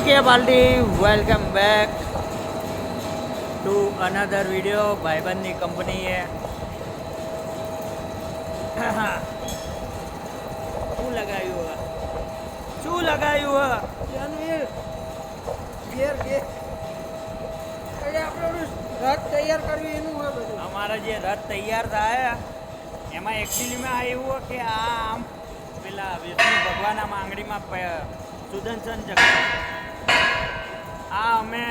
Okay party welcome back to another video भाईबंदी company है શું લગાવ્યું શું લગાવ્યું ઘેર ઘેર એટલે આપણે રથ તૈયાર કરવી એનું હોય બધું. અમારા જે રથ તૈયાર થાય એમાં એકચ્યુઅલીમાં એવું કે આ આમ પેલા વિષ્ણુ ભગવાનના આંગળીમાં સુદર્શન ચક્ર આ અમે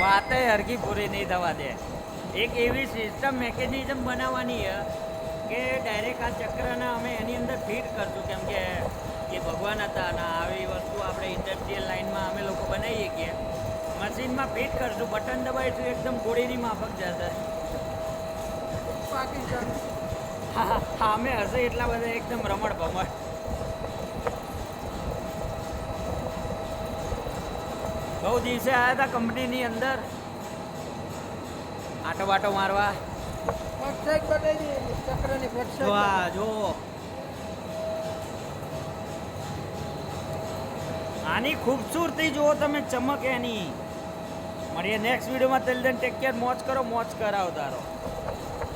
વાતે હરકી પૂરી નહીં થવા દે. એક એવી સિસ્ટમ મેકેનિઝમ બનાવવાની છે કે ડાયરેક્ટ આ ચક્રને અમે એની અંદર ફિટ કરશું, કેમ કે એ ભગવાન હતા અને આવી વસ્તુ આપણે ઇન્ડસ્ટ્રીયલ લાઇનમાં અમે લોકો બનાવીએ કે મશીનમાં ફિટ કરશું, બટન દબાવીશું, એકદમ ગોળીની માફક જશે. પાકિસ્તાન હા હા અમે હશે એટલા બધા એકદમ રમણ ભમણ. બહુ દિવસે આવ્યા હતા કંપનીની અંદર આટો બાટો મારવા. પરફેક્ટ બતાવી દે ચક્રની પરફેક્ટ. વાહ જો આની ખૂબસૂરતી જુઓ તમે, ચમક એની. મળીએ નેક્સ્ટ વિડીયોમાં. ટેલ દેન ટેક કેર, મોજ કરો, મોજ કરાવતા રહો.